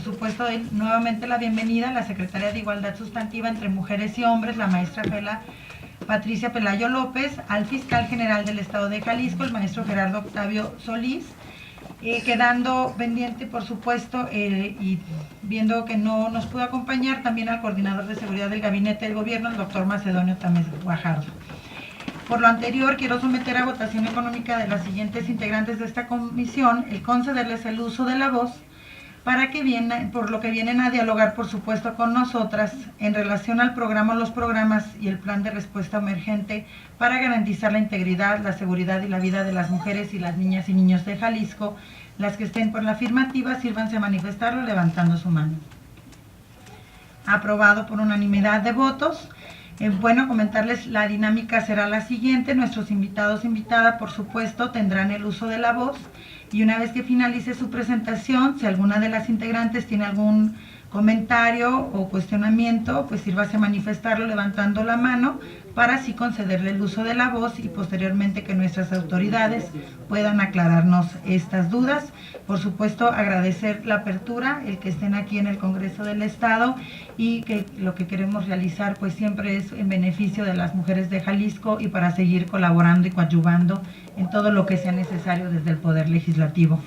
por supuesto, doy nuevamente la bienvenida a la Secretaria de Igualdad Sustantiva entre Mujeres y Hombres, la maestra Patricia Pelayo López, al Fiscal General del Estado de Jalisco, el maestro Gerardo Octavio Solís, quedando pendiente, por supuesto, y viendo que no nos pudo acompañar, también al coordinador de seguridad del Gabinete del Gobierno, el doctor Macedonio Tamés Guajardo. Por lo anterior, quiero someter a votación económica de las siguientes integrantes de esta comisión, el concederles el uso de la voz, para que por lo que vienen a dialogar, por supuesto, con nosotras en relación al programa, los programas y el plan de respuesta emergente para garantizar la integridad, la seguridad y la vida de las mujeres y las niñas y niños de Jalisco. Las que estén por la afirmativa, sírvanse a manifestarlo levantando su mano. Aprobado por unanimidad de votos. Bueno, comentarles, la dinámica será la siguiente. Nuestros invitados, invitada, por supuesto, tendrán el uso de la voz, y una vez que finalice su presentación, si alguna de las integrantes tiene algún comentario o cuestionamiento, pues sírvase a manifestarlo levantando la mano para así concederle el uso de la voz y posteriormente que nuestras autoridades puedan aclararnos estas dudas. Por supuesto, agradecer la apertura, el que estén aquí en el Congreso del Estado, y que lo que queremos realizar pues siempre es en beneficio de las mujeres de Jalisco y para seguir colaborando y coadyuvando en todo lo que sea necesario desde el Poder Legislativo.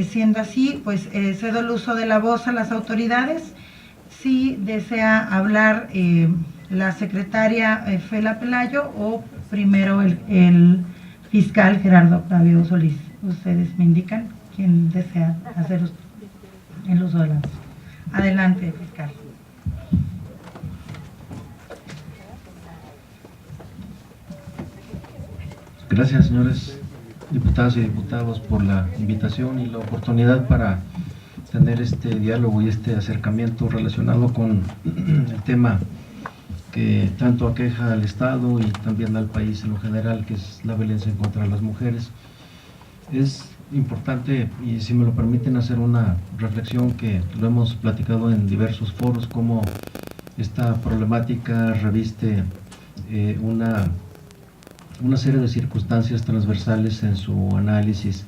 Siendo así, pues cedo el uso de la voz a las autoridades. Si desea hablar la secretaria Fela Pelayo o primero el fiscal Gerardo Octavio Solís. Ustedes me indican quién desea hacer el uso de la voz. Adelante, fiscal. Gracias, señores diputadas y diputados, por la invitación y la oportunidad para tener este diálogo y este acercamiento relacionado con el tema que tanto aqueja al Estado y también al país en lo general, que es la violencia en contra de las mujeres. Es importante, y si me lo permiten, hacer una reflexión que lo hemos platicado en diversos foros, cómo esta problemática reviste una serie de circunstancias transversales en su análisis,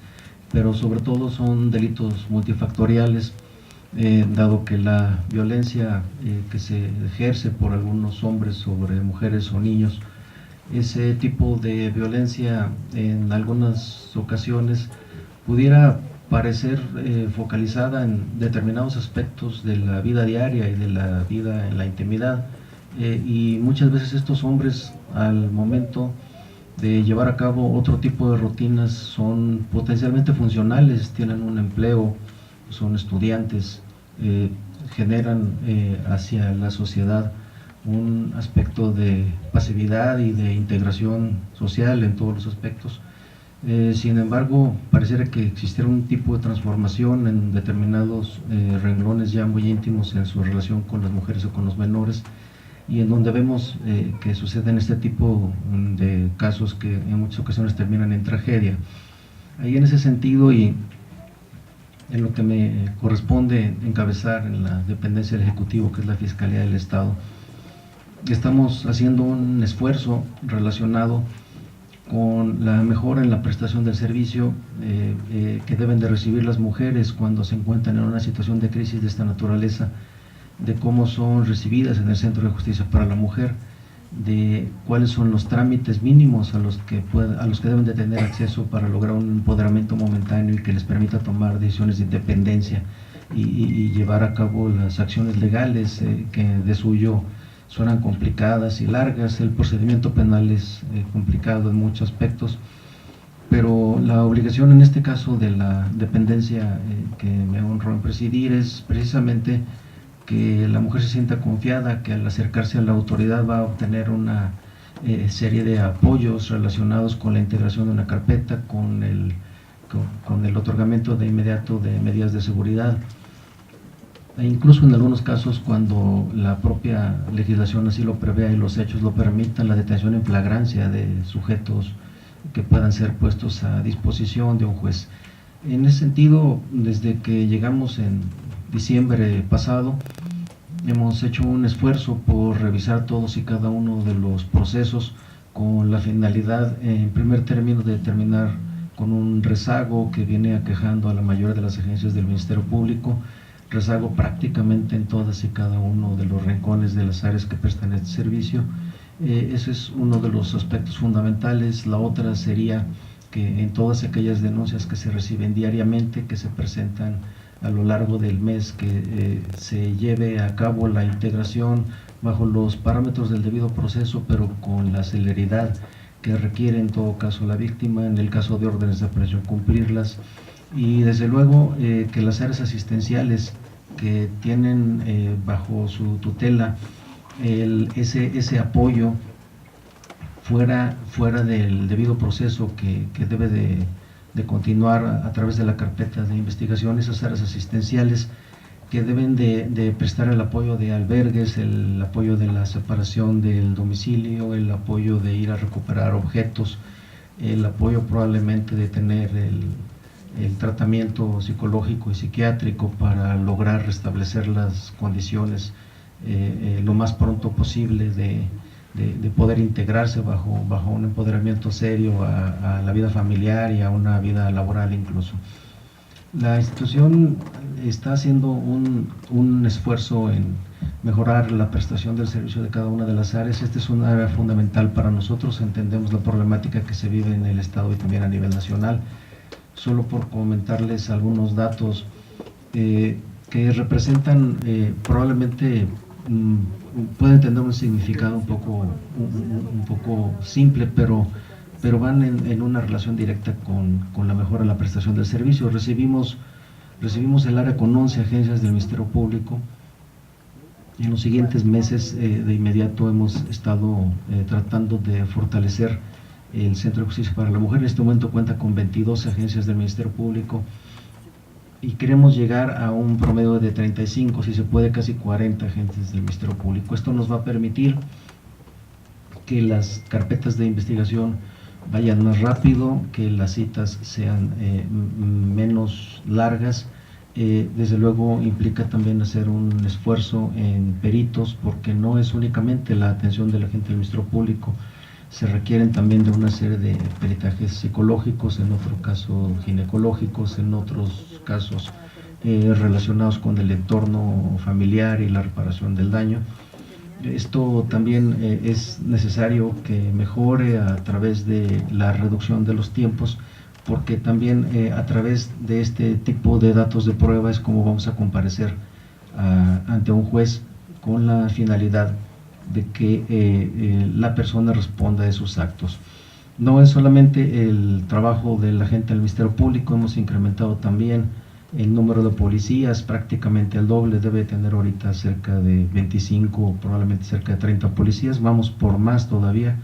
pero sobre todo son delitos multifactoriales, dado que la violencia que se ejerce por algunos hombres sobre mujeres o niños, ese tipo de violencia en algunas ocasiones pudiera parecer focalizada en determinados aspectos de la vida diaria y de la vida en la intimidad, y muchas veces estos hombres, al momento de llevar a cabo otro tipo de rutinas, son potencialmente funcionales, tienen un empleo, son estudiantes, generan hacia la sociedad un aspecto de pasividad y de integración social en todos los aspectos. Sin embargo, pareciera que existiera un tipo de transformación en determinados renglones ya muy íntimos en su relación con las mujeres o con los menores, y en donde vemos que suceden este tipo de casos que en muchas ocasiones terminan en tragedia. Ahí, en ese sentido, y en lo que me corresponde encabezar en la dependencia del Ejecutivo, que es la Fiscalía del Estado, estamos haciendo un esfuerzo relacionado con la mejora en la prestación del servicio que deben de recibir las mujeres cuando se encuentran en una situación de crisis de esta naturaleza, de cómo son recibidas en el Centro de Justicia para la Mujer, de cuáles son los trámites mínimos a los que deben de tener acceso para lograr un empoderamiento momentáneo y que les permita tomar decisiones de independencia y llevar a cabo las acciones legales que de suyo suenan complicadas y largas. El procedimiento penal es complicado en muchos aspectos, pero la obligación en este caso de la dependencia que me honro en presidir es precisamente que la mujer se sienta confiada, que al acercarse a la autoridad va a obtener una serie de apoyos relacionados con la integración de una carpeta, con el otorgamiento de inmediato de medidas de seguridad, e incluso en algunos casos, cuando la propia legislación así lo prevea y los hechos lo permitan, la detención en flagrancia de sujetos que puedan ser puestos a disposición de un juez. En ese sentido, desde que llegamos en diciembre pasado, hemos hecho un esfuerzo por revisar todos y cada uno de los procesos con la finalidad, en primer término, de terminar con un rezago que viene aquejando a la mayoría de las agencias del Ministerio Público, rezago prácticamente en todas y cada uno de los rincones de las áreas que prestan este servicio. Ese es uno de los aspectos fundamentales. La otra sería que en todas aquellas denuncias que se reciben diariamente, que se presentan a lo largo del mes, que se lleve a cabo la integración bajo los parámetros del debido proceso, pero con la celeridad que requiere en todo caso la víctima, en el caso de órdenes de aprehensión cumplirlas, y desde luego que las áreas asistenciales que tienen bajo su tutela ese apoyo fuera del debido proceso que debe de continuar a través de la carpeta de investigación, esas áreas asistenciales que deben de prestar el apoyo de albergues, el apoyo de la separación del domicilio, el apoyo de ir a recuperar objetos, el apoyo probablemente de tener el tratamiento psicológico y psiquiátrico para lograr restablecer las condiciones lo más pronto posible de poder integrarse bajo un empoderamiento serio a la vida familiar y a una vida laboral incluso. La institución está haciendo un esfuerzo en mejorar la prestación del servicio de cada una de las áreas. Este es un área fundamental para nosotros, entendemos la problemática que se vive en el Estado y también a nivel nacional. Solo por comentarles algunos datos que representan probablemente pueden tener un significado un poco simple, pero van en una relación directa con la mejora de la prestación del servicio. Recibimos el área con 11 agencias del Ministerio Público. En los siguientes meses de inmediato hemos estado tratando de fortalecer el Centro de Justicia para la Mujer. En este momento cuenta con 22 agencias del Ministerio Público y queremos llegar a un promedio de 35, si se puede casi 40 agentes del Ministerio Público. Esto nos va a permitir que las carpetas de investigación vayan más rápido, que las citas sean menos largas. Desde luego implica también hacer un esfuerzo en peritos, porque no es únicamente la atención del agente del Ministerio Público, se requieren también de una serie de peritajes psicológicos, en otro caso ginecológicos, en otros casos relacionados con el entorno familiar y la reparación del daño. Esto también es necesario que mejore a través de la reducción de los tiempos, porque también a través de este tipo de datos de prueba es como vamos a comparecer ante un juez con la finalidad de que la persona responda de sus actos. No es solamente el trabajo del agente del Ministerio Público, hemos incrementado también el número de policías, prácticamente el doble, debe tener ahorita cerca de 25, probablemente cerca de 30 policías, vamos por más todavía.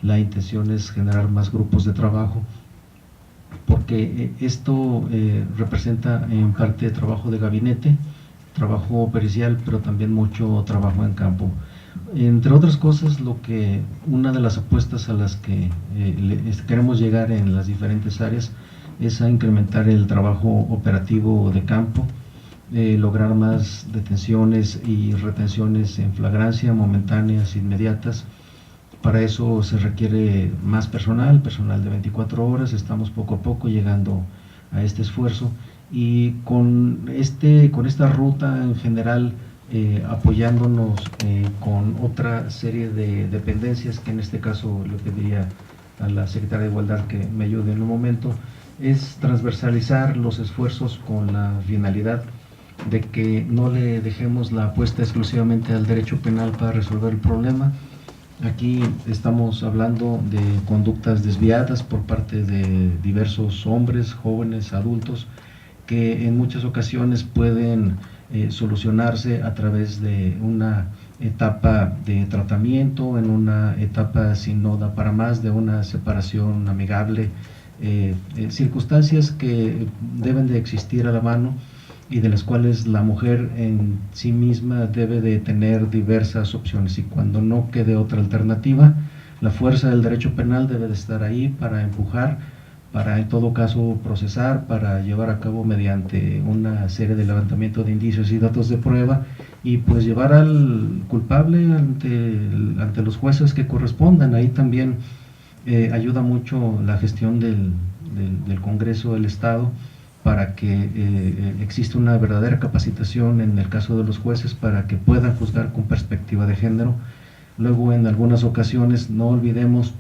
La intención es generar más grupos de trabajo, porque esto representa en parte trabajo de gabinete, trabajo pericial, pero también mucho trabajo en campo. Entre otras cosas, una de las apuestas a las que queremos llegar en las diferentes áreas es a incrementar el trabajo operativo de campo, lograr más detenciones y retenciones en flagrancia, momentáneas, inmediatas. Para eso se requiere más personal de 24 horas, estamos poco a poco llegando a este esfuerzo, y con esta ruta en general, apoyándonos con otra serie de dependencias, que en este caso le pediría a la Secretaria de Igualdad que me ayude en un momento, es transversalizar los esfuerzos con la finalidad de que no le dejemos la apuesta exclusivamente al derecho penal para resolver el problema. Aquí estamos hablando de conductas desviadas por parte de diversos hombres, jóvenes, adultos, que en muchas ocasiones pueden solucionarse a través de una etapa de tratamiento, en una etapa sin no da para más, de una separación amigable, circunstancias que deben de existir a la mano y de las cuales la mujer en sí misma debe de tener diversas opciones, y cuando no quede otra alternativa, la fuerza del derecho penal debe de estar ahí para empujar, para en todo caso procesar, para llevar a cabo mediante una serie de levantamiento de indicios y datos de prueba, y pues llevar al culpable ante los jueces que correspondan. Ahí también ayuda mucho la gestión del Congreso del Estado, para que exista una verdadera capacitación en el caso de los jueces para que puedan juzgar con perspectiva de género. Luego, en algunas ocasiones, no olvidemos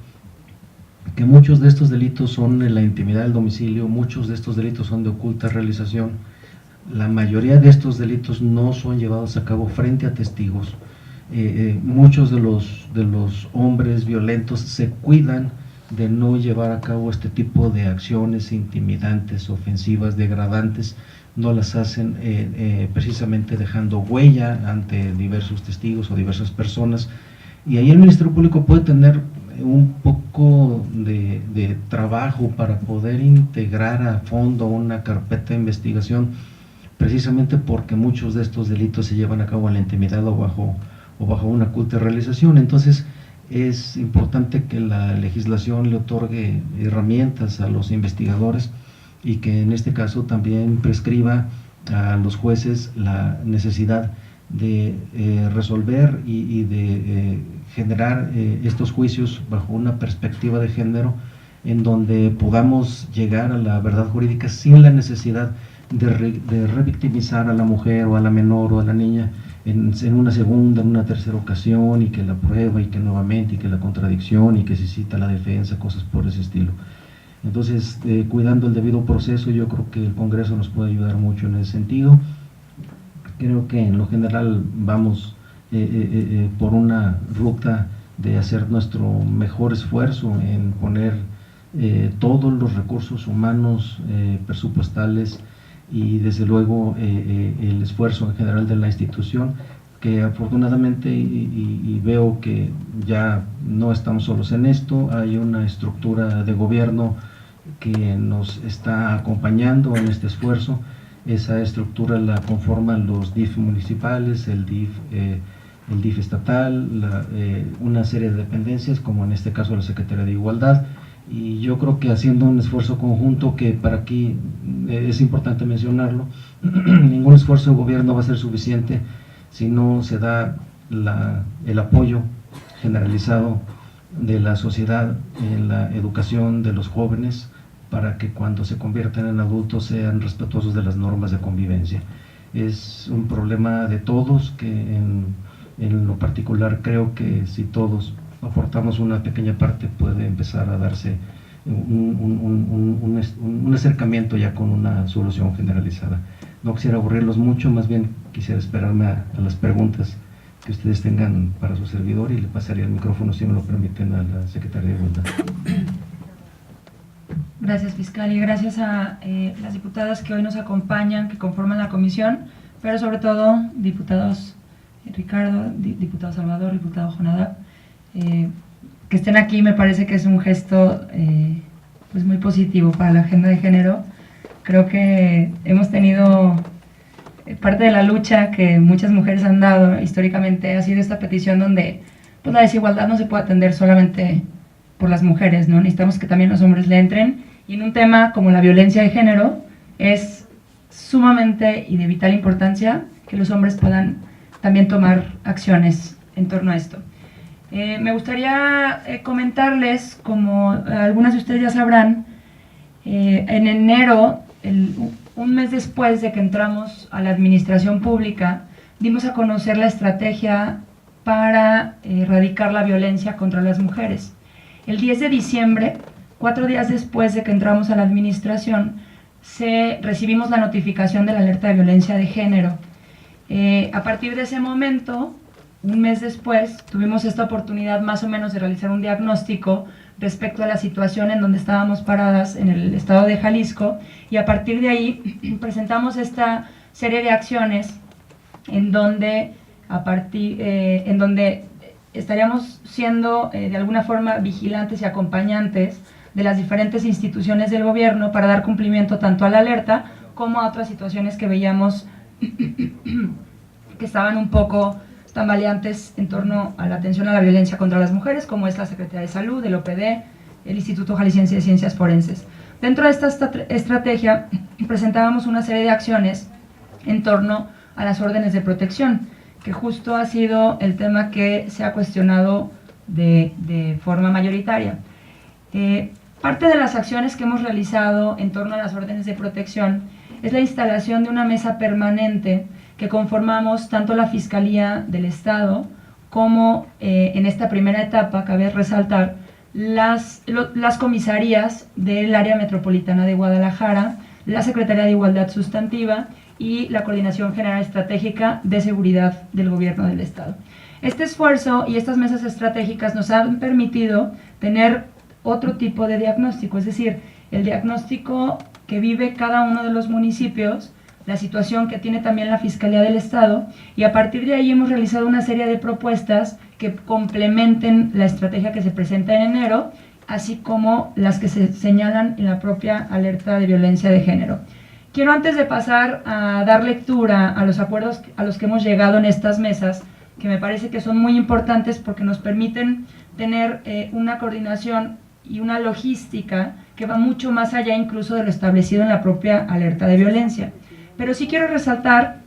que muchos de estos delitos son en la intimidad del domicilio, muchos de estos delitos son de oculta realización. La mayoría de estos delitos no son llevados a cabo frente a testigos. Muchos de los hombres violentos se cuidan de no llevar a cabo este tipo de acciones intimidantes, ofensivas, degradantes. No las hacen precisamente dejando huella ante diversos testigos o diversas personas, y ahí el Ministerio Público puede tener un poco de trabajo para poder integrar a fondo una carpeta de investigación, precisamente porque muchos de estos delitos se llevan a cabo en la intimidad o bajo una oculta realización. Entonces es importante que la legislación le otorgue herramientas a los investigadores y que en este caso también prescriba a los jueces la necesidad de resolver y de generar estos juicios bajo una perspectiva de género, en donde podamos llegar a la verdad jurídica sin la necesidad de revictimizar a la mujer o a la menor o a la niña en una segunda, en una tercera ocasión, y que la prueba, y que nuevamente, y que la contradicción, y que se cita la defensa, cosas por ese estilo. Entonces, cuidando el debido proceso, yo creo que el Congreso nos puede ayudar mucho en ese sentido. Creo que en lo general vamos por una ruta de hacer nuestro mejor esfuerzo en poner todos los recursos humanos, presupuestales, y desde luego el esfuerzo en general de la institución, que afortunadamente y veo que ya no estamos solos en esto. Hay una estructura de gobierno que nos está acompañando en este esfuerzo. Esa estructura la conforman los DIF municipales, el DIF estatal, una serie de dependencias, como en este caso la Secretaría de Igualdad. Y yo creo que haciendo un esfuerzo conjunto, que para aquí es importante mencionarlo, ningún esfuerzo de gobierno va a ser suficiente si no se da el apoyo generalizado de la sociedad en la educación de los jóvenes, para que cuando se conviertan en adultos sean respetuosos de las normas de convivencia. Es un problema de todos, que en lo particular creo que si todos aportamos una pequeña parte, puede empezar a darse un acercamiento ya con una solución generalizada. No quisiera aburrirlos mucho, más bien quisiera esperarme a las preguntas que ustedes tengan para su servidor, y le pasaría el micrófono, si me lo permiten, a la Secretaría de Igualdad. Gracias, fiscal, y gracias a las diputadas que hoy nos acompañan, que conforman la comisión, pero sobre todo diputados Ricardo, diputado Salvador, diputado Jonadab. Que estén aquí me parece que es un gesto pues muy positivo para la agenda de género. Creo que hemos tenido parte de la lucha que muchas mujeres han dado históricamente, ha sido esta petición donde pues la desigualdad no se puede atender solamente por las mujeres, ¿no? Necesitamos que también los hombres le entren, y en un tema como la violencia de género es sumamente y de vital importancia que los hombres puedan también tomar acciones en torno a esto. Me gustaría comentarles, como algunas de ustedes ya sabrán, en enero, un mes después de que entramos a la administración pública, dimos a conocer la estrategia para erradicar la violencia contra las mujeres. El 10 de diciembre, 4 días después de que entramos a la administración, recibimos la notificación de la alerta de violencia de género. A partir de ese momento, un mes después, tuvimos esta oportunidad más o menos de realizar un diagnóstico respecto a la situación en donde estábamos paradas en el estado de Jalisco, y a partir de ahí presentamos esta serie de acciones en donde estaríamos siendo de alguna forma vigilantes y acompañantes de las diferentes instituciones del gobierno para dar cumplimiento tanto a la alerta como a otras situaciones que veíamos que estaban un poco tambaleantes en torno a la atención a la violencia contra las mujeres, como es la Secretaría de Salud, el OPD, el Instituto Jalisciense de Ciencias Forenses. Dentro de esta estrategia presentábamos una serie de acciones en torno a las órdenes de protección, que justo ha sido el tema que se ha cuestionado de forma mayoritaria. Parte de las acciones que hemos realizado en torno a las órdenes de protección es la instalación de una mesa permanente que conformamos tanto la Fiscalía del Estado como en esta primera etapa, cabe resaltar, las comisarías del área metropolitana de Guadalajara, la Secretaría de Igualdad Sustantiva y la Coordinación General Estratégica de Seguridad del Gobierno del Estado. Este esfuerzo y estas mesas estratégicas nos han permitido tener otro tipo de diagnóstico, es decir, el diagnóstico que vive cada uno de los municipios, la situación que tiene también la Fiscalía del Estado, y a partir de ahí hemos realizado una serie de propuestas que complementen la estrategia que se presenta en enero, así como las que se señalan en la propia alerta de violencia de género. Quiero, antes de pasar a dar lectura a los acuerdos a los que hemos llegado en estas mesas, que me parece que son muy importantes porque nos permiten tener una coordinación y una logística que va mucho más allá incluso de lo establecido en la propia alerta de violencia. Pero sí quiero resaltar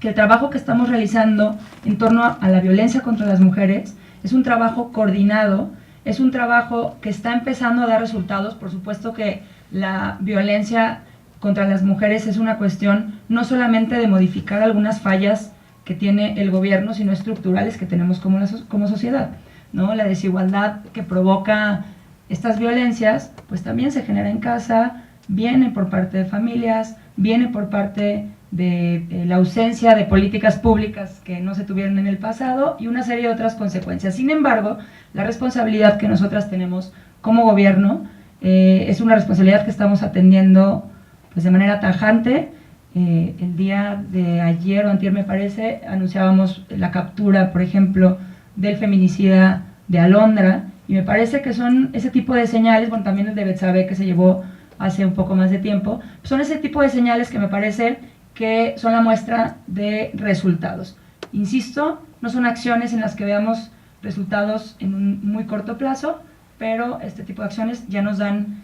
que el trabajo que estamos realizando en torno a la violencia contra las mujeres es un trabajo coordinado, es un trabajo que está empezando a dar resultados. Por supuesto que la violencia contra las mujeres es una cuestión no solamente de modificar algunas fallas que tiene el gobierno, sino estructurales que tenemos como sociedad, ¿no? La desigualdad que provoca estas violencias, pues también se genera en casa, viene por parte de familias, viene por parte de la ausencia de políticas públicas que no se tuvieron en el pasado y una serie de otras consecuencias. Sin embargo, la responsabilidad que nosotras tenemos como gobierno es una responsabilidad que estamos atendiendo pues de manera tajante. El día de ayer o antier, me parece, anunciábamos la captura, por ejemplo, del feminicida de Alondra, y me parece que son ese tipo de señales, bueno, también el de Betsabe, que se llevó hace un poco más de tiempo, son ese tipo de señales que me parece que son la muestra de resultados. Insisto, no son acciones en las que veamos resultados en un muy corto plazo, pero este tipo de acciones ya nos dan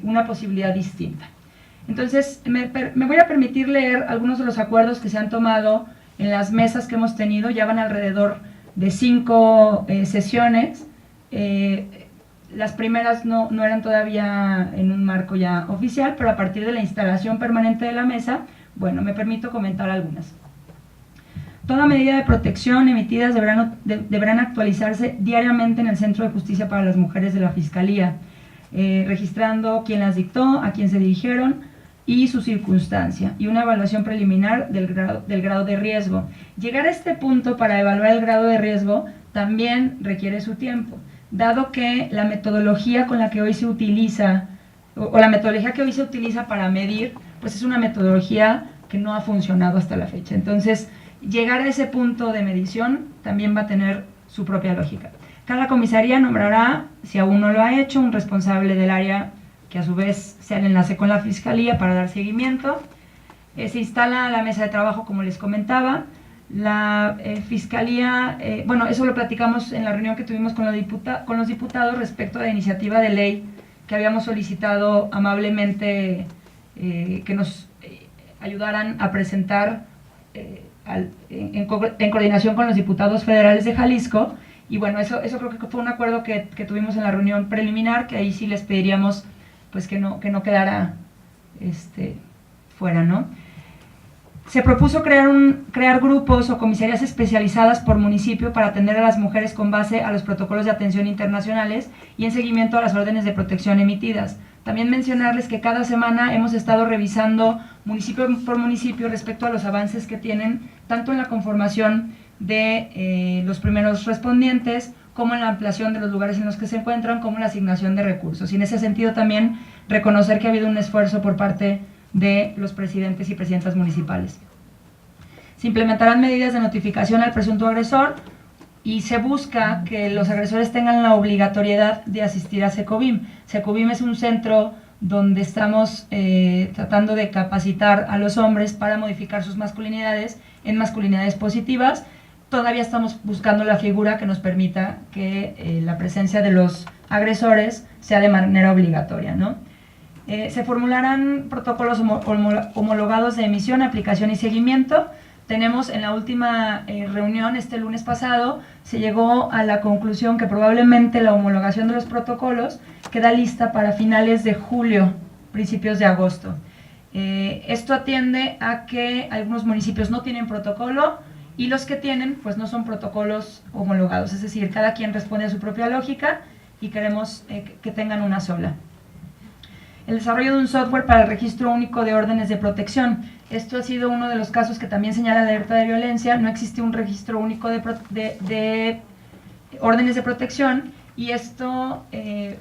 una posibilidad distinta. Entonces, me voy a permitir leer algunos de los acuerdos que se han tomado en las mesas que hemos tenido. Ya van alrededor de 5 sesiones. Las primeras no eran todavía en un marco ya oficial, pero a partir de la instalación permanente de la mesa, bueno, me permito comentar algunas. Toda medida de protección emitidas deberán actualizarse diariamente en el Centro de Justicia para las Mujeres de la Fiscalía, registrando quién las dictó, a quién se dirigieron y su circunstancia, y una evaluación preliminar del grado de riesgo. Llegar a este punto para evaluar el grado de riesgo también requiere su tiempo, dado que la metodología con la que hoy se utiliza, o la metodología que hoy se utiliza para medir, pues es una metodología que no ha funcionado hasta la fecha. Entonces, llegar a ese punto de medición también va a tener su propia lógica. Cada comisaría nombrará, si aún no lo ha hecho, un responsable del área que a su vez sea el enlace con la Fiscalía para dar seguimiento. Se instala la mesa de trabajo, como les comentaba. La Fiscalía, bueno, eso lo platicamos en la reunión que tuvimos con los diputados respecto a la iniciativa de ley que habíamos solicitado amablemente que nos ayudaran a presentar en coordinación con los diputados federales de Jalisco. Y bueno, eso creo que fue un acuerdo que tuvimos en la reunión preliminar, que ahí sí les pediríamos pues que no quedara fuera, ¿no? Se propuso crear grupos o comisarías especializadas por municipio para atender a las mujeres con base a los protocolos de atención internacionales y en seguimiento a las órdenes de protección emitidas. También mencionarles que cada semana hemos estado revisando municipio por municipio respecto a los avances que tienen, tanto en la conformación de los primeros respondientes, como en la ampliación de los lugares en los que se encuentran, como en la asignación de recursos. Y en ese sentido también reconocer que ha habido un esfuerzo por parte de los presidentes y presidentas municipales. Se implementarán medidas de notificación al presunto agresor y se busca que los agresores tengan la obligatoriedad de asistir a Secovim. Secovim es un centro donde estamos tratando de capacitar a los hombres para modificar sus masculinidades en masculinidades positivas. Todavía estamos buscando la figura que nos permita que la presencia de los agresores sea de manera obligatoria, ¿no? Se formularán protocolos homologados de emisión, aplicación y seguimiento tenemos en la última reunión, este lunes pasado, se llegó a la conclusión que probablemente la homologación de los protocolos queda lista para finales de julio, principios de agosto. Esto atiende a que algunos municipios no tienen protocolo y los que tienen, pues no son protocolos homologados, es decir, cada quien responde a su propia lógica y queremos que tengan una sola. El desarrollo de un software para el registro único de órdenes de protección. Esto ha sido uno de los casos que también señala la alerta de violencia. No existe un registro único de órdenes de protección y esto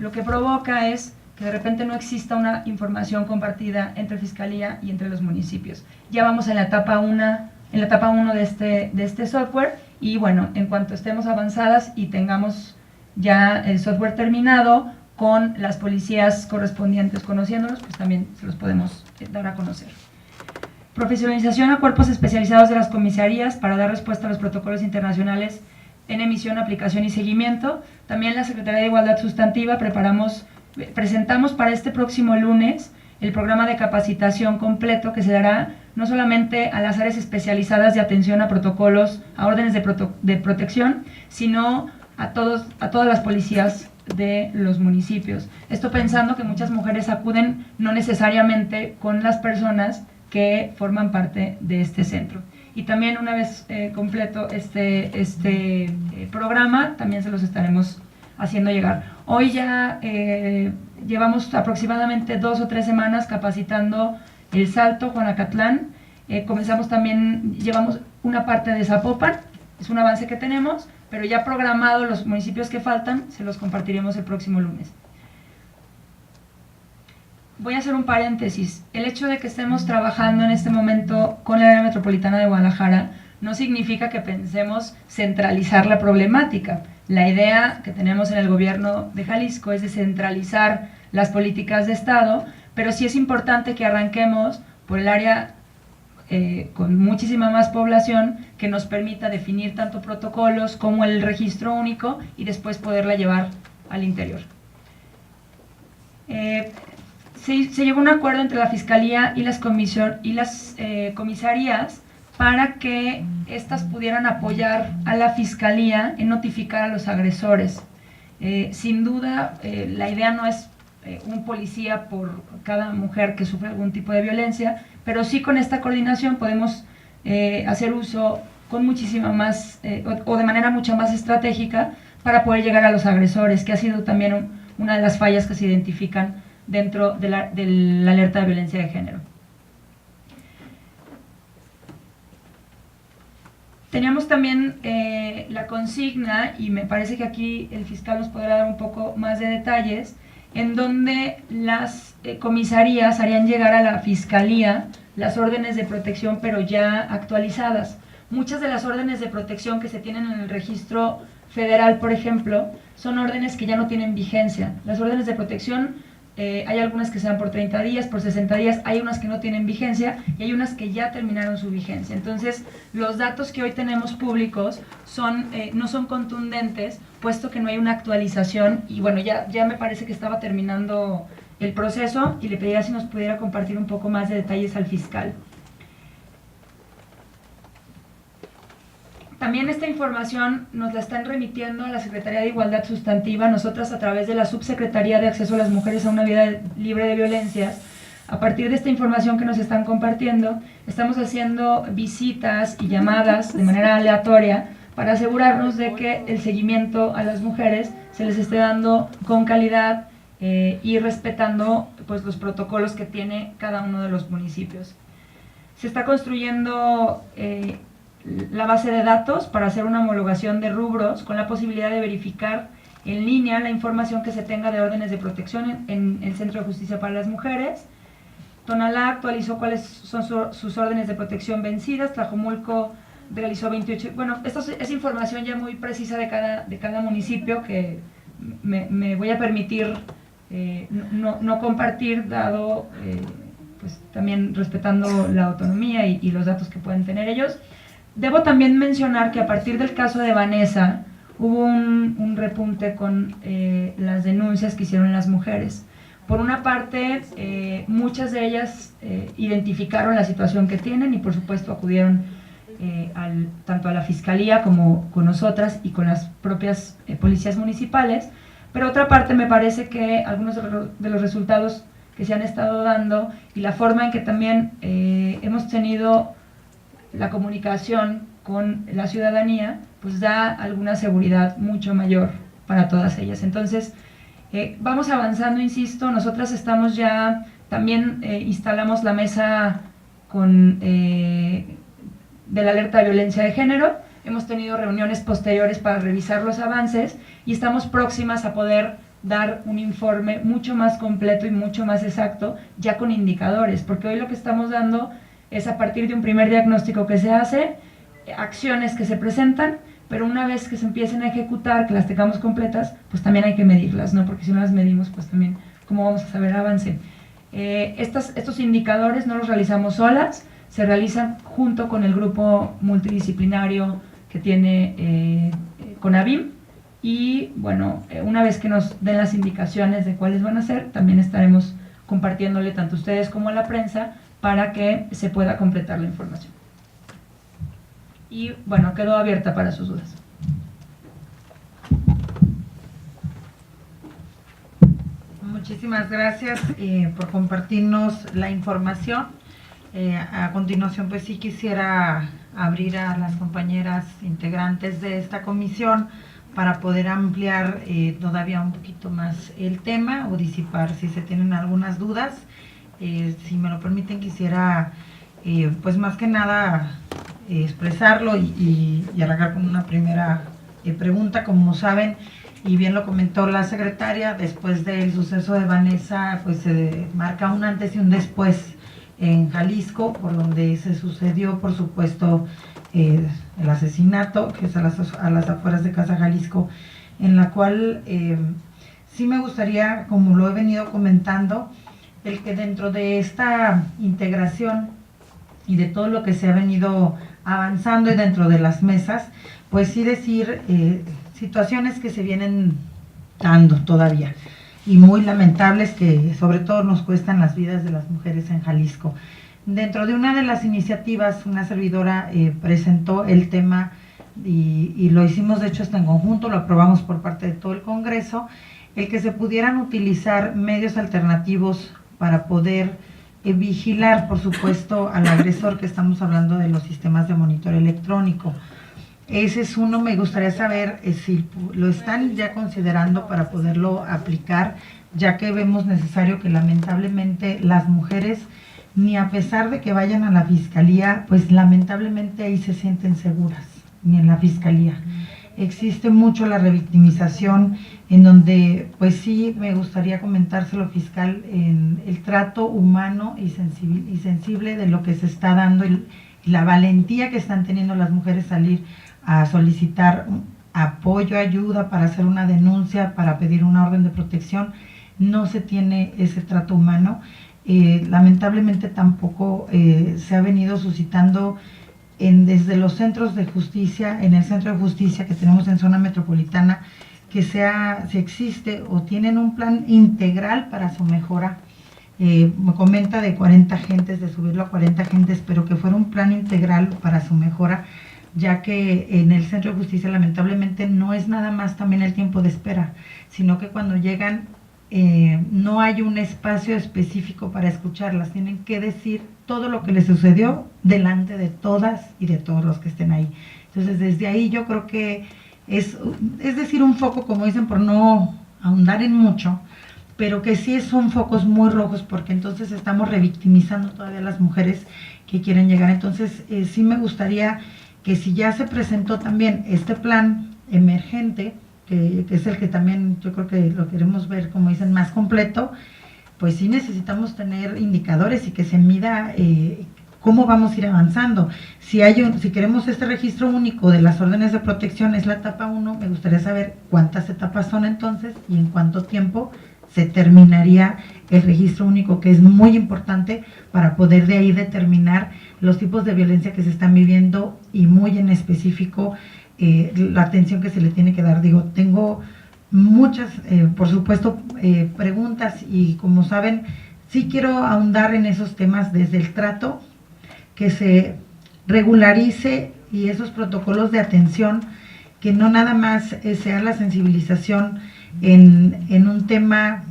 lo que provoca es que de repente no exista una información compartida entre Fiscalía y entre los municipios. Ya vamos en la etapa 1 de este software y bueno, en cuanto estemos avanzadas y tengamos ya el software terminado, con las policías correspondientes conociéndolos, pues también se los podemos dar a conocer. Profesionalización a cuerpos especializados de las comisarías para dar respuesta a los protocolos internacionales en emisión, aplicación y seguimiento. También la Secretaría de Igualdad Sustantiva presentamos para este próximo lunes el programa de capacitación completo que se dará no solamente a las áreas especializadas de atención a protocolos, a órdenes de protección, sino a todas las policías de los municipios. Esto pensando que muchas mujeres acuden no necesariamente con las personas que forman parte de este centro. Y también una vez completo este programa, también se los estaremos haciendo llegar. Hoy ya llevamos aproximadamente 2 o 3 semanas capacitando El Salto, Juanacatlán. Comenzamos también, llevamos una parte de Zapopan, es un avance que tenemos, pero ya programado los municipios que faltan, se los compartiremos el próximo lunes. Voy a hacer un paréntesis. El hecho de que estemos trabajando en este momento con la área metropolitana de Guadalajara no significa que pensemos centralizar la problemática. La idea que tenemos en el gobierno de Jalisco es descentralizar las políticas de Estado, pero sí es importante que arranquemos por el área con muchísima más población que nos permita definir tanto protocolos como el registro único y después poderla llevar al interior. Se llegó a un acuerdo entre la Fiscalía y las comisarías para que éstas pudieran apoyar a la Fiscalía en notificar a los agresores. Sin duda, la idea no es un policía por cada mujer que sufre algún tipo de violencia, pero sí con esta coordinación podemos hacer uso con muchísima más, o de manera mucho más estratégica para poder llegar a los agresores, que ha sido también una de las fallas que se identifican dentro de la alerta de violencia de género. Teníamos también la consigna, y me parece que aquí el fiscal nos podrá dar un poco más de detalles, en donde las comisarías harían llegar a la Fiscalía las órdenes de protección, pero ya actualizadas. Muchas de las órdenes de protección que se tienen en el registro federal, por ejemplo, son órdenes que ya no tienen vigencia. Las órdenes de protección, hay algunas que se dan por 30 días, por 60 días, hay unas que no tienen vigencia y hay unas que ya terminaron su vigencia. Entonces, los datos que hoy tenemos públicos no son contundentes, puesto que no hay una actualización y bueno, ya me parece que estaba terminando el proceso y le pediría si nos pudiera compartir un poco más de detalles al fiscal. También esta información nos la están remitiendo a la Secretaría de Igualdad Sustantiva. Nosotras, a través de la Subsecretaría de Acceso a las Mujeres a una Vida Libre de Violencias, a partir de esta información que nos están compartiendo, estamos haciendo visitas y llamadas de manera aleatoria para asegurarnos de que el seguimiento a las mujeres se les esté dando con calidad y respetando pues, los protocolos que tiene cada uno de los municipios. Se está construyendo la base de datos para hacer una homologación de rubros con la posibilidad de verificar en línea la información que se tenga de órdenes de protección en el Centro de Justicia para las Mujeres. Tonalá actualizó cuáles son sus órdenes de protección vencidas. Tlajomulco realizó 28. Bueno, esto es información ya muy precisa de cada municipio que me voy a permitir no compartir, dado pues también respetando la autonomía y los datos que pueden tener ellos. Debo también mencionar que a partir del caso de Vanessa hubo un repunte con las denuncias que hicieron las mujeres. Por una parte, muchas de ellas identificaron la situación que tienen y por supuesto acudieron tanto a la Fiscalía como con nosotras y con las propias policías municipales. Pero otra parte, me parece que algunos de los resultados que se han estado dando y la forma en que también hemos tenido la comunicación con la ciudadanía, pues da alguna seguridad mucho mayor para todas ellas. Entonces, vamos avanzando, insisto. Nosotras estamos ya, también instalamos la mesa de la alerta de violencia de género. Hemos tenido reuniones posteriores para revisar los avances y estamos próximas a poder dar un informe mucho más completo y mucho más exacto, ya con indicadores, porque hoy lo que estamos dando es a partir de un primer diagnóstico que se hace, acciones que se presentan, pero una vez que se empiecen a ejecutar, que las tengamos completas, pues también hay que medirlas, ¿no? Porque si no las medimos, pues también, ¿cómo vamos a saber avance? Estos indicadores no los realizamos solas, se realizan junto con el grupo multidisciplinario que tiene CONAVIM, y bueno, una vez que nos den las indicaciones de cuáles van a ser, también estaremos compartiéndole tanto a ustedes como a la prensa para que se pueda completar la información. Y bueno, quedo abierta para sus dudas. Muchísimas gracias por compartirnos la información. A continuación, pues sí quisiera abrir a las compañeras integrantes de esta comisión para poder ampliar todavía un poquito más el tema o disipar si se tienen algunas dudas. Si me lo permiten, quisiera pues más que nada expresarlo y arrancar con una primera pregunta. Como saben, y bien lo comentó la secretaria, después del suceso de Vanessa, pues se marca un antes y un después en Jalisco, por donde se sucedió, por supuesto, el asesinato, que es a las afueras de Casa Jalisco, en la cual sí me gustaría, como lo he venido comentando, el que dentro de esta integración y de todo lo que se ha venido avanzando y dentro de las mesas, pues sí decir situaciones que se vienen dando todavía y muy lamentables, que sobre todo nos cuestan las vidas de las mujeres en Jalisco. Dentro de una de las iniciativas, una servidora presentó el tema y lo hicimos de hecho hasta en conjunto, lo aprobamos por parte de todo el Congreso, el que se pudieran utilizar medios alternativos para poder vigilar, por supuesto, al agresor, que estamos hablando de los sistemas de monitoreo electrónico. Ese es uno. Me gustaría saber si lo están ya considerando para poderlo aplicar, ya que vemos necesario que lamentablemente las mujeres, ni a pesar de que vayan a la fiscalía, pues lamentablemente ahí se sienten seguras, ni en la fiscalía. Existe mucho la revictimización, en donde pues sí me gustaría comentárselo, fiscal, en el trato humano y sensible de lo que se está dando, y la valentía que están teniendo las mujeres salir a solicitar apoyo, ayuda, para hacer una denuncia, para pedir una orden de protección. No se tiene ese trato humano. Lamentablemente tampoco se ha venido suscitando desde los centros de justicia, en el centro de justicia que tenemos en zona metropolitana, que si existe o tienen un plan integral para su mejora. Me comenta de 40 agentes, de subirlo a 40 agentes, pero que fuera un plan integral para su mejora, ya que en el centro de justicia lamentablemente no es nada más también el tiempo de espera, sino que cuando llegan no hay un espacio específico para escucharlas, tienen que decir todo lo que les sucedió delante de todas y de todos los que estén ahí. Entonces desde ahí yo creo que es decir, un foco, como dicen, por no ahondar en mucho, pero que sí son focos muy rojos, porque entonces estamos revictimizando todavía a las mujeres que quieren llegar. Entonces sí me gustaría que, si ya se presentó también este plan emergente, que es el que también yo creo que lo queremos ver, como dicen, más completo, pues sí necesitamos tener indicadores y que se mida cómo vamos a ir avanzando. Si queremos este registro único de las órdenes de protección, es la etapa 1, me gustaría saber cuántas etapas son entonces y en cuánto tiempo se terminaría el registro único, que es muy importante para poder de ahí determinar los tipos de violencia que se están viviendo y muy en específico la atención que se le tiene que dar. Digo, tengo muchas, por supuesto, preguntas, y como saben, sí quiero ahondar en esos temas, desde el trato que se regularice y esos protocolos de atención, que no nada más sea la sensibilización en un tema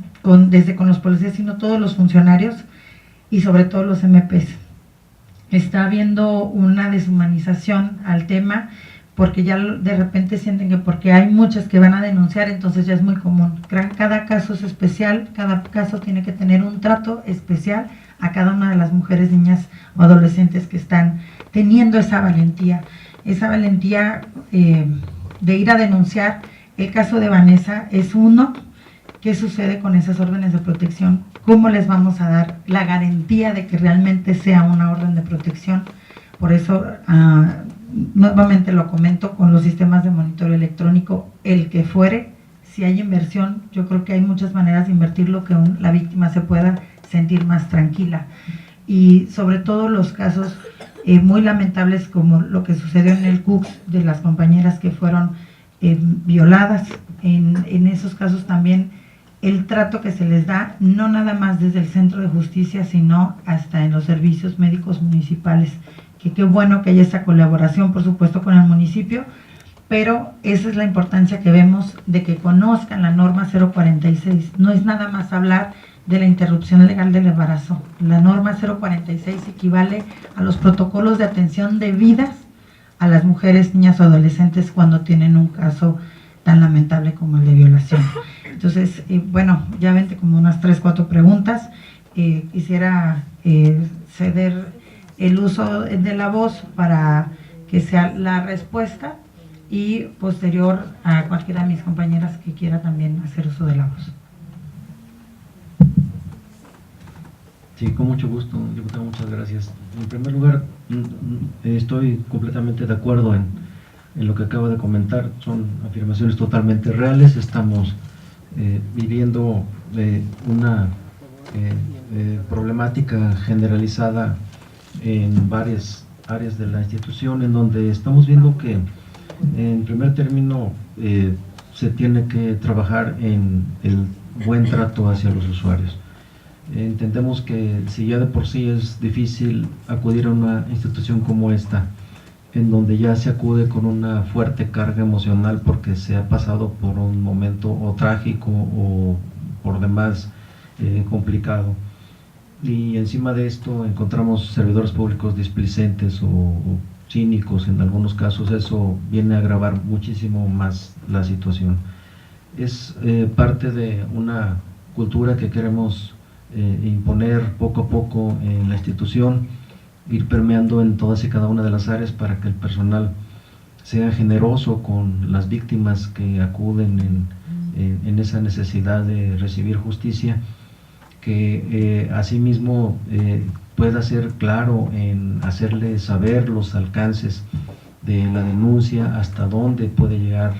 desde con los policías, sino todos los funcionarios y sobre todo los MPs. Está habiendo una deshumanización al tema, porque ya de repente sienten que porque hay muchas que van a denunciar, entonces ya es muy común. Cada caso es especial, cada caso tiene que tener un trato especial a cada una de las mujeres, niñas o adolescentes que están teniendo esa valentía de ir a denunciar. El caso de Vanessa es uno. ¿Qué sucede con esas órdenes de protección? ¿Cómo les vamos a dar la garantía de que realmente sea una orden de protección? Por eso, nuevamente lo comento, con los sistemas de monitoreo electrónico, el que fuere, si hay inversión, yo creo que hay muchas maneras de invertirlo que la víctima se pueda sentir más tranquila. Y sobre todo los casos muy lamentables como lo que sucedió en el CUCS de las compañeras que fueron violadas, en esos casos también el trato que se les da, no nada más desde el centro de justicia, sino hasta en los servicios médicos municipales, que qué bueno que haya esa colaboración, por supuesto, con el municipio, pero esa es la importancia que vemos de que conozcan la norma 046. No es nada más hablar de la interrupción legal del embarazo. La norma 046 equivale a los protocolos de atención debidas a las mujeres, niñas o adolescentes cuando tienen un caso tan lamentable como el de violación. Entonces, bueno, ya ven como unas 3, 4 preguntas. Quisiera ceder el uso de la voz para que sea la respuesta y posterior a cualquiera de mis compañeras que quiera también hacer uso de la voz. Sí, con mucho gusto, diputado, muchas gracias. En primer lugar, estoy completamente de acuerdo en lo que acaba de comentar. Son afirmaciones totalmente reales. Estamos viviendo una problemática generalizada en varias áreas de la institución, en donde estamos viendo que, en primer término, se tiene que trabajar en el buen trato hacia los usuarios. Entendemos que si ya de por sí es difícil acudir a una institución como esta, en donde ya se acude con una fuerte carga emocional porque se ha pasado por un momento o trágico o por demás complicado, y encima de esto encontramos servidores públicos displicentes o cínicos en algunos casos, eso viene a agravar muchísimo más la situación. Es parte de una cultura que queremos imponer poco a poco en la institución, ir permeando en todas y cada una de las áreas para que el personal sea generoso con las víctimas que acuden en esa necesidad de recibir justicia, que asimismo pueda ser claro en hacerle saber los alcances de la denuncia, hasta dónde puede llegar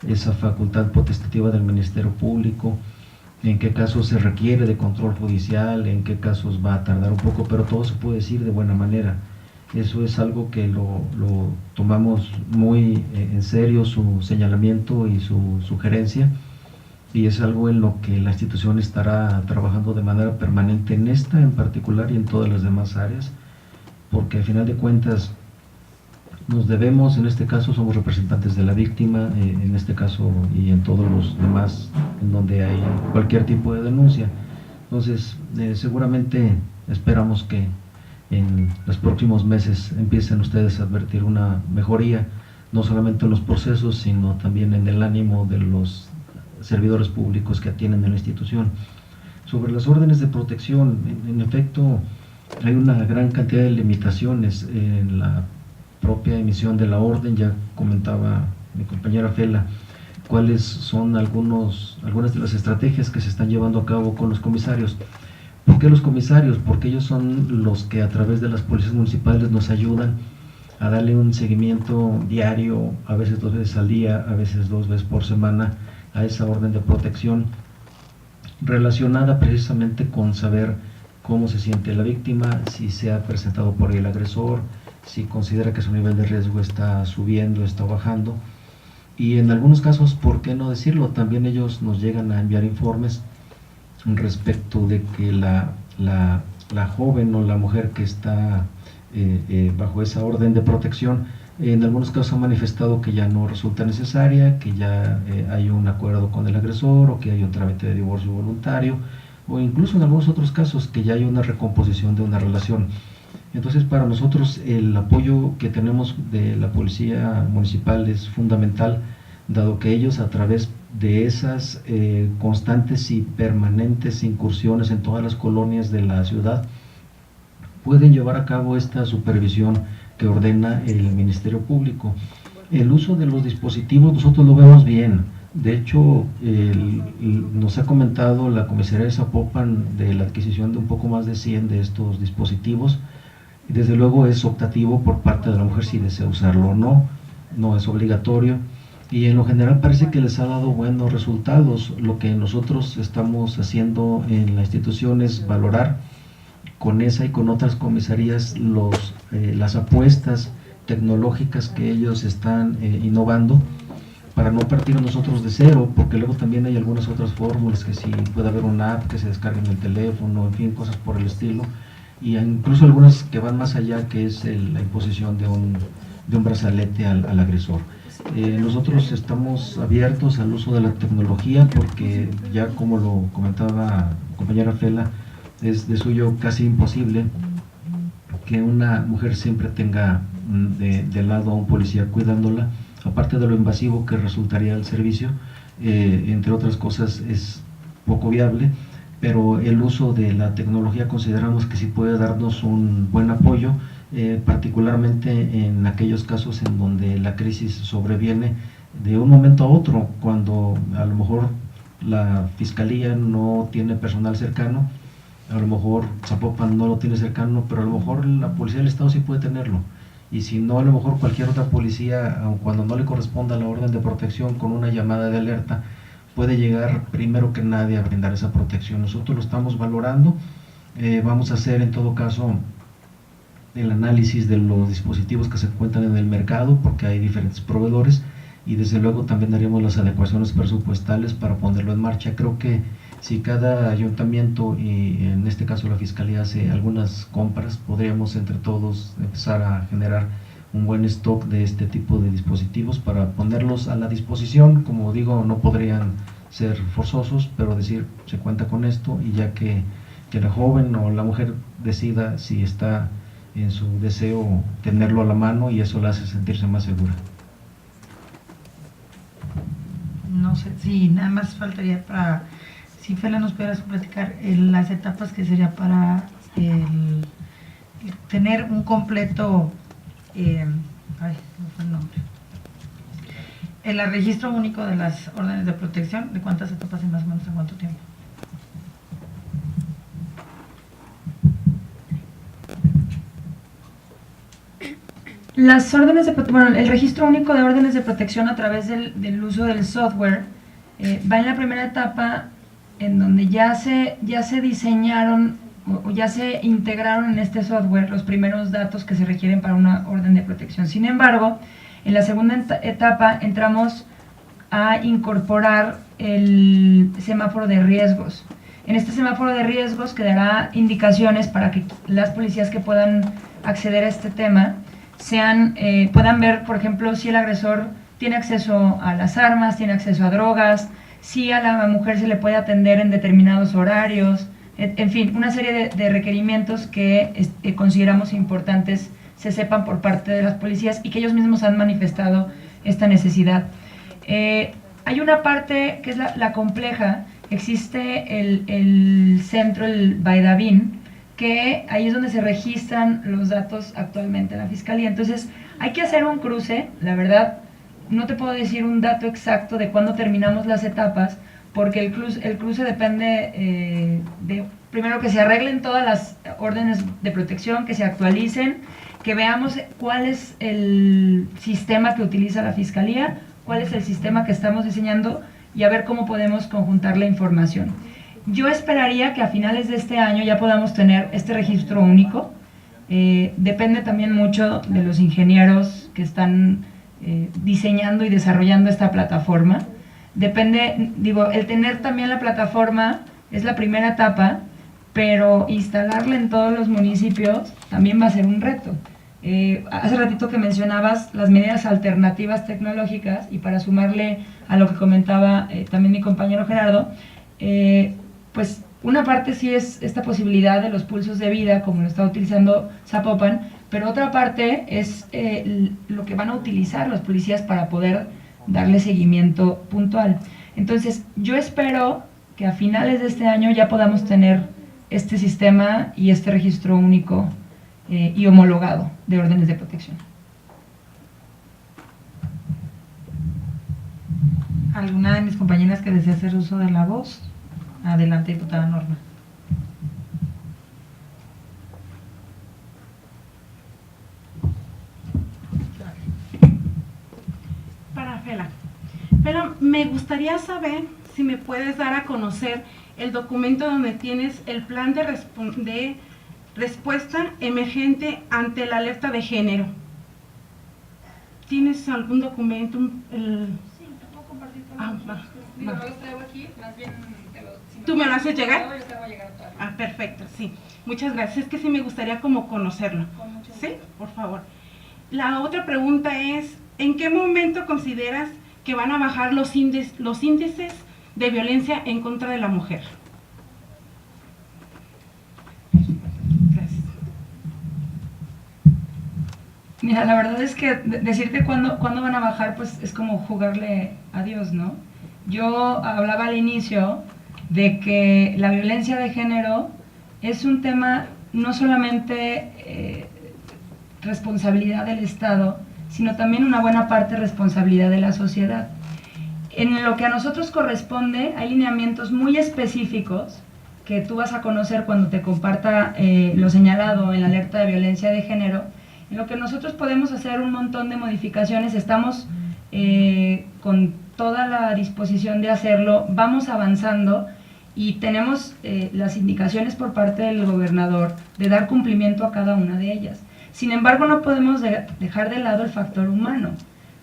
esa facultad potestativa del Ministerio Público, en qué casos se requiere de control judicial, en qué casos va a tardar un poco, pero todo se puede decir de buena manera. Eso es algo que lo tomamos muy en serio, su señalamiento y su sugerencia, y es algo en lo que la institución estará trabajando de manera permanente en esta en particular y en todas las demás áreas, porque al final de cuentas nos debemos, en este caso somos representantes de la víctima, en este caso y en todos los demás en donde hay cualquier tipo de denuncia. Entonces seguramente esperamos que en los próximos meses empiecen ustedes a advertir una mejoría, no solamente en los procesos, sino también en el ánimo de los servidores públicos que atienden en la institución. Sobre las órdenes de protección, en efecto hay una gran cantidad de limitaciones en la propia emisión de la orden. Ya comentaba mi compañera Fela cuáles son algunas de las estrategias que se están llevando a cabo con los comisarios. ¿Por qué los comisarios? Porque ellos son los que a través de las policías municipales nos ayudan a darle un seguimiento diario, a veces 2 veces al día, a veces 2 veces por semana, a esa orden de protección, relacionada precisamente con saber cómo se siente la víctima, si se ha presentado por ahí el agresor, si considera que su nivel de riesgo está subiendo, está bajando, y en algunos casos, ¿por qué no decirlo? También ellos nos llegan a enviar informes respecto de que la joven o la mujer que está bajo esa orden de protección. En algunos casos han manifestado que ya no resulta necesaria, que ya hay un acuerdo con el agresor o que hay un trámite de divorcio voluntario, o incluso en algunos otros casos que ya hay una recomposición de una relación. Entonces, para nosotros el apoyo que tenemos de la Policía Municipal es fundamental, dado que ellos, a través de esas constantes y permanentes incursiones en todas las colonias de la ciudad, pueden llevar a cabo esta supervisión que ordena el Ministerio Público. El uso de los dispositivos nosotros lo vemos bien. De hecho, nos ha comentado la comisaría de Zapopan de la adquisición de un poco más de 100 de estos dispositivos. Desde luego es optativo por parte de la mujer si desea usarlo o no, no es obligatorio, y en lo general parece que les ha dado buenos resultados. Lo que nosotros estamos haciendo en la institución es valorar con esa y con otras comisarías las apuestas tecnológicas que ellos están innovando, para no partir nosotros de cero, porque luego también hay algunas otras fórmulas, que si puede haber una app que se descargue en el teléfono, en fin, cosas por el estilo, y incluso algunas que van más allá, que es la imposición de un brazalete al agresor. Nosotros estamos abiertos al uso de la tecnología, porque ya como lo comentaba la compañera Fela, es de suyo casi imposible que una mujer siempre tenga de lado a un policía cuidándola, aparte de lo invasivo que resultaría el servicio. Entre otras cosas es poco viable, pero el uso de la tecnología consideramos que sí puede darnos un buen apoyo, particularmente en aquellos casos en donde la crisis sobreviene de un momento a otro, cuando a lo mejor la Fiscalía no tiene personal cercano, a lo mejor Zapopan no lo tiene cercano, pero a lo mejor la Policía del Estado sí puede tenerlo. Y si no, a lo mejor cualquier otra policía, aun cuando no le corresponda la orden de protección, con una llamada de alerta, puede llegar primero que nadie a brindar esa protección. Nosotros lo estamos valorando. Vamos a hacer en todo caso el análisis de los dispositivos que se encuentran en el mercado, porque hay diferentes proveedores, y desde luego también haríamos las adecuaciones presupuestales para ponerlo en marcha. Creo que si cada ayuntamiento, y en este caso la Fiscalía, hace algunas compras, podríamos entre todos empezar a generar un buen stock de este tipo de dispositivos para ponerlos a la disposición. Como digo, no podrían ser forzosos, pero decir, se cuenta con esto, y ya que la joven o la mujer decida si está en su deseo tenerlo a la mano, y eso la hace sentirse más segura. No sé, sí, nada más faltaría para, si Fela nos pudieras platicar las etapas que sería para tener un completo, no fue el nombre, el registro único de las órdenes de protección, ¿de cuántas etapas y más o menos en cuánto tiempo? Las órdenes de bueno, el registro único de órdenes de protección a través del uso del software va en la primera etapa, en donde ya se diseñaron o ya se integraron en este software los primeros datos que se requieren para una orden de protección. Sin embargo, en la segunda etapa entramos a incorporar el semáforo de riesgos. En este semáforo de riesgos quedará indicaciones para que las policías que puedan acceder a este tema puedan ver, por ejemplo, si el agresor tiene acceso a las armas, tiene acceso a drogas, si a la mujer se le puede atender en determinados horarios, en fin, una serie de requerimientos que consideramos importantes se sepan por parte de las policías y que ellos mismos han manifestado esta necesidad. Hay una parte que es la compleja. Existe el centro, el Baidabín, que ahí es donde se registran los datos actualmente en la Fiscalía. Entonces, hay que hacer un cruce. La verdad, no te puedo decir un dato exacto de cuándo terminamos las etapas, porque el cruce depende de, primero, que se arreglen todas las órdenes de protección, que se actualicen, que veamos cuál es el sistema que utiliza la Fiscalía, cuál es el sistema que estamos diseñando, y a ver cómo podemos conjuntar la información. Yo esperaría que a finales de este año ya podamos tener este registro único. Depende también mucho de los ingenieros que están diseñando y desarrollando esta plataforma. Depende, el tener también la plataforma es la primera etapa, pero instalarla en todos los municipios también va a ser un reto. Hace ratito que mencionabas las medidas alternativas tecnológicas, y para sumarle a lo que comentaba también mi compañero Gerardo, pues una parte sí es esta posibilidad de los pulsos de vida, como lo está utilizando Zapopan, pero otra parte es lo que van a utilizar los policías para poder darle seguimiento puntual. Entonces, yo espero que a finales de este año ya podamos tener este sistema y este registro único y homologado de órdenes de protección. ¿Alguna de mis compañeras que desea hacer uso de la voz? Adelante, diputada Norma. Para Fela. Fela, me gustaría saber si me puedes dar a conocer el documento donde tienes el plan de respuesta emergente ante la alerta de género. ¿Tienes algún documento? Sí, te puedo compartir con va. Digo, no los traigo aquí, más bien si ¿Tú me lo haces llegar? Yo te hago llegar todavía. Ah, perfecto, sí. Muchas gracias. Es que sí me gustaría como conocerlo. Con mucho gusto. Sí, por favor. La otra pregunta es, ¿en qué momento consideras que van a bajar los índices de violencia en contra de la mujer? Gracias. Mira, la verdad es que decirte cuándo van a bajar, pues es como jugarle a Dios, ¿no? Yo hablaba al inicio de que la violencia de género es un tema no solamente responsabilidad del Estado, sino también una buena parte responsabilidad de la sociedad. En lo que a nosotros corresponde, hay lineamientos muy específicos que tú vas a conocer cuando te comparta lo señalado en la alerta de violencia de género, en lo que nosotros podemos hacer un montón de modificaciones. Estamos con toda la disposición de hacerlo, vamos avanzando y tenemos las indicaciones por parte del gobernador de dar cumplimiento a cada una de ellas. Sin embargo, no podemos dejar de lado el factor humano,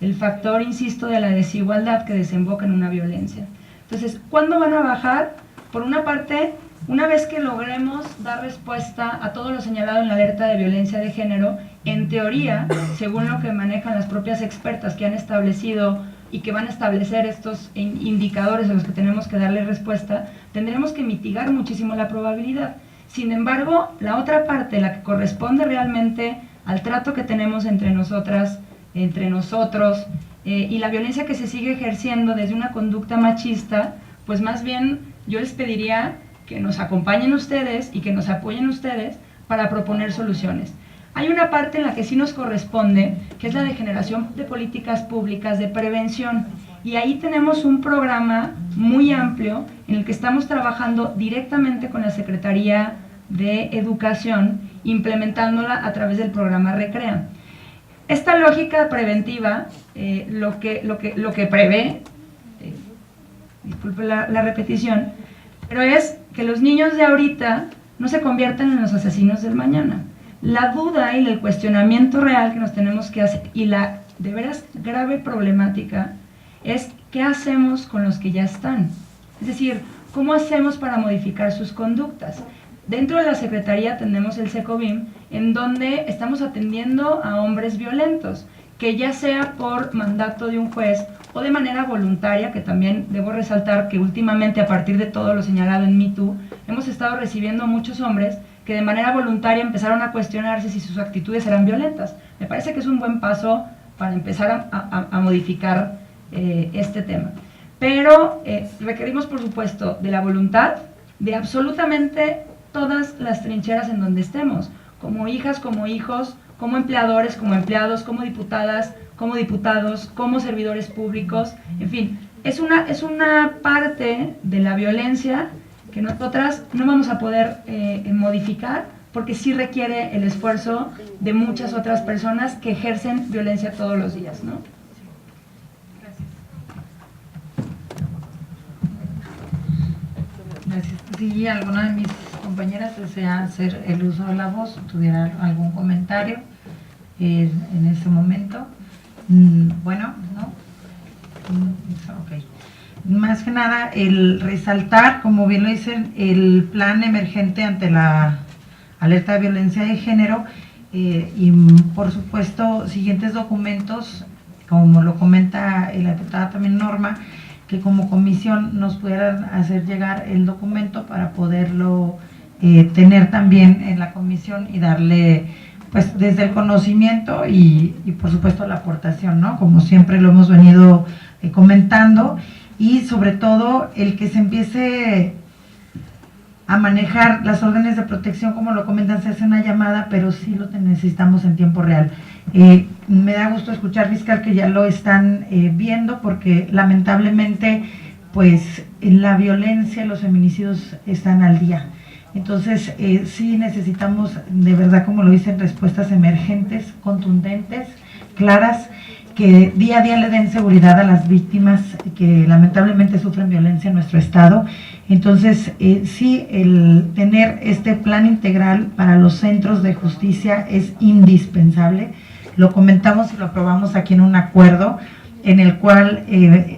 el factor, insisto, de la desigualdad que desemboca en una violencia. Entonces, ¿cuándo van a bajar? Por una parte, una vez que logremos dar respuesta a todo lo señalado en la alerta de violencia de género, en teoría, según lo que manejan las propias expertas que han establecido y que van a establecer estos indicadores a los que tenemos que darle respuesta, tendremos que mitigar muchísimo la probabilidad. Sin embargo, la otra parte, la que corresponde realmente al trato que tenemos entre nosotras, entre nosotros, y la violencia que se sigue ejerciendo desde una conducta machista, pues más bien yo les pediría que nos acompañen ustedes y que nos apoyen ustedes para proponer soluciones. Hay una parte en la que sí nos corresponde, que es la de generación de políticas públicas de prevención. Y ahí tenemos un programa muy amplio en el que estamos trabajando directamente con la Secretaría de Educación, implementándola a través del programa Recrea. Esta lógica preventiva, lo que prevé, disculpe la repetición, pero es que los niños de ahorita no se conviertan en los asesinos del mañana. La duda y el cuestionamiento real que nos tenemos que hacer, y la de veras grave problemática, es qué hacemos con los que ya están. Es decir, cómo hacemos para modificar sus conductas. Dentro de la Secretaría tenemos el SECOBIM, en donde estamos atendiendo a hombres violentos, que ya sea por mandato de un juez o de manera voluntaria, que también debo resaltar que últimamente, a partir de todo lo señalado en MeToo, hemos estado recibiendo a muchos hombres que de manera voluntaria empezaron a cuestionarse si sus actitudes eran violentas. Me parece que es un buen paso para empezar a modificar este tema. Pero requerimos, por supuesto, de la voluntad de absolutamente todas las trincheras en donde estemos, como hijas, como hijos, como empleadores, como empleados, como diputadas, como diputados, como servidores públicos, en fin, es una parte de la violencia que nosotras no vamos a poder modificar, porque sí requiere el esfuerzo de muchas otras personas que ejercen violencia todos los días, ¿no? Gracias. Si alguna de mis compañeras desea hacer el uso de la voz o tuviera algún comentario en este momento. Bueno, ¿no? Ok. más que nada el resaltar, como bien lo dicen, el plan emergente ante la alerta de violencia de género y por supuesto siguientes documentos, como lo comenta la diputada también Norma, que como comisión nos pudieran hacer llegar el documento para poderlo tener también en la comisión y darle pues desde el conocimiento y por supuesto la aportación, ¿no? Como siempre lo hemos venido comentando, y sobre todo el que se empiece a manejar las órdenes de protección, como lo comentan, se hace una llamada, pero sí lo necesitamos en tiempo real. Me da gusto escuchar, fiscal, que ya lo están viendo, porque lamentablemente pues la violencia, los feminicidios están al día. Entonces sí necesitamos, de verdad, como lo dicen, respuestas emergentes, contundentes, claras, que día a día le den seguridad a las víctimas que lamentablemente sufren violencia en nuestro estado. Entonces, sí, el tener este plan integral para los centros de justicia es indispensable. Lo comentamos y lo aprobamos aquí en un acuerdo en el cual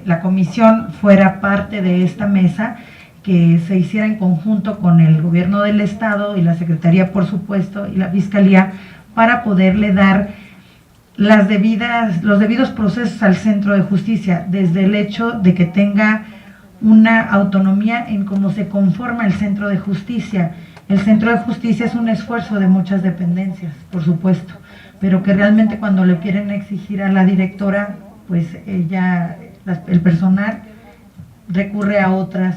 la comisión fuera parte de esta mesa, que se hiciera en conjunto con el gobierno del estado y la secretaría, por supuesto, y la fiscalía, para poderle dar los debidos procesos al centro de justicia, desde el hecho de que tenga una autonomía en cómo se conforma el centro de justicia. El centro de justicia es un esfuerzo de muchas dependencias, por supuesto, pero que realmente cuando le quieren exigir a la directora, pues el personal recurre a otras,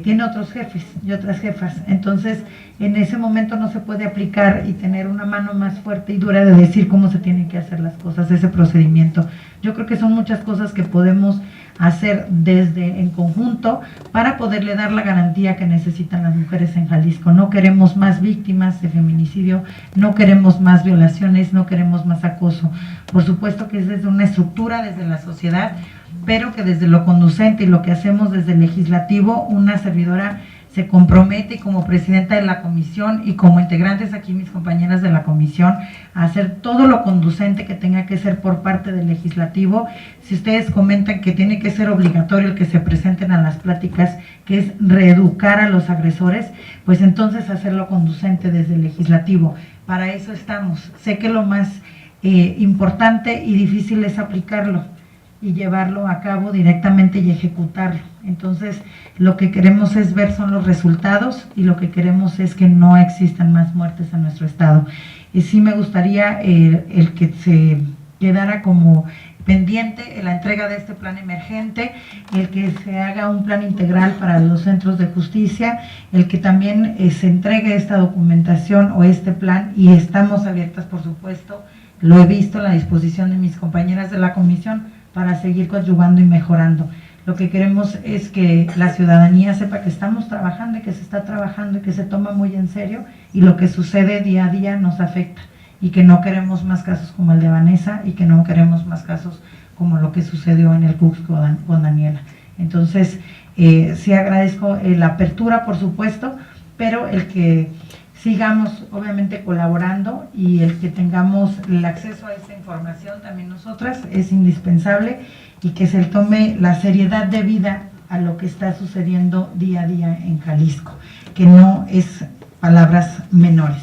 tiene otros jefes y otras jefas. Entonces, en ese momento no se puede aplicar y tener una mano más fuerte y dura de decir cómo se tienen que hacer las cosas, ese procedimiento. Yo creo que son muchas cosas que podemos hacer en conjunto para poderle dar la garantía que necesitan las mujeres en Jalisco. No queremos más víctimas de feminicidio, no queremos más violaciones, no queremos más acoso. Por supuesto que es desde una estructura, desde la sociedad, pero que desde lo conducente y lo que hacemos desde el legislativo, una servidora se compromete como presidenta de la comisión y como integrantes aquí mis compañeras de la comisión a hacer todo lo conducente que tenga que ser por parte del legislativo. Si ustedes comentan que tiene que ser obligatorio el que se presenten a las pláticas, que es reeducar a los agresores, pues entonces hacerlo conducente desde el legislativo. Para eso estamos. Sé que lo más importante y difícil es aplicarlo y llevarlo a cabo directamente y ejecutarlo. Entonces, lo que queremos es ver son los resultados y lo que queremos es que no existan más muertes en nuestro estado. Y sí me gustaría el que se quedara como pendiente la entrega de este plan emergente, el que se haga un plan integral para los centros de justicia, el que también se entregue esta documentación o este plan, y estamos abiertas, por supuesto, lo he visto en la disposición de mis compañeras de la comisión, para seguir coadyuvando y mejorando. Lo que queremos es que la ciudadanía sepa que estamos trabajando y que se está trabajando y que se toma muy en serio, y lo que sucede día a día nos afecta, y que no queremos más casos como el de Vanessa y que no queremos más casos como lo que sucedió en el CUX con Daniela. Entonces, sí agradezco la apertura, por supuesto, pero el que sigamos obviamente colaborando y el que tengamos el acceso a esta información también nosotras es indispensable, y que se tome la seriedad debida a lo que está sucediendo día a día en Jalisco, que no es palabras menores.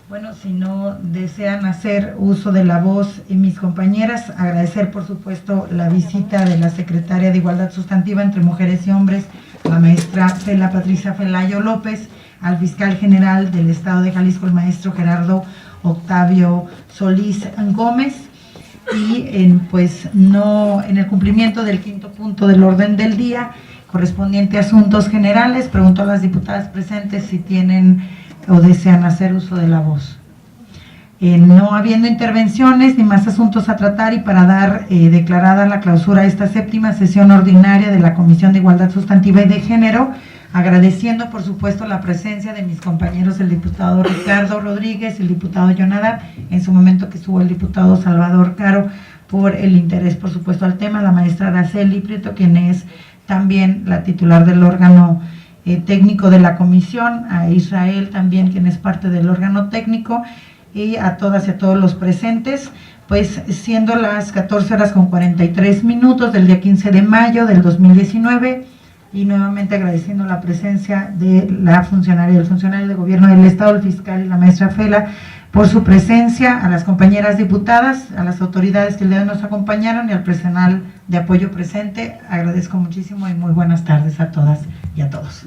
Bueno, si no desean hacer uso de la voz mis compañeras, agradecer por supuesto la visita de la secretaria de Igualdad Sustantiva entre Mujeres y Hombres, la maestra Patricia Felayo López, al fiscal general del estado de Jalisco, el maestro Gerardo Octavio Solís Gómez, y en el cumplimiento del quinto punto del orden del día, correspondiente a asuntos generales, pregunto a las diputadas presentes si tienen o desean hacer uso de la voz. No habiendo intervenciones ni más asuntos a tratar, y para dar declarada la clausura a esta séptima sesión ordinaria de la Comisión de Igualdad Sustantiva y de Género, agradeciendo por supuesto la presencia de mis compañeros, el diputado Ricardo Rodríguez, el diputado Jonadab, en su momento que estuvo el diputado Salvador Caro, por el interés por supuesto al tema, la maestra Araceli Prieto, quien es también la titular del órgano técnico de la comisión, a Israel también, quien es parte del órgano técnico, y a todas y a todos los presentes. Pues siendo las 14:43 del día 15 de mayo del 2019, y nuevamente agradeciendo la presencia de la funcionaria, del funcionario de gobierno del Estado, el fiscal y la maestra Fela, por su presencia, a las compañeras diputadas, a las autoridades que el día de hoy nos acompañaron y al personal de apoyo presente. Agradezco muchísimo y muy buenas tardes a todas y a todos.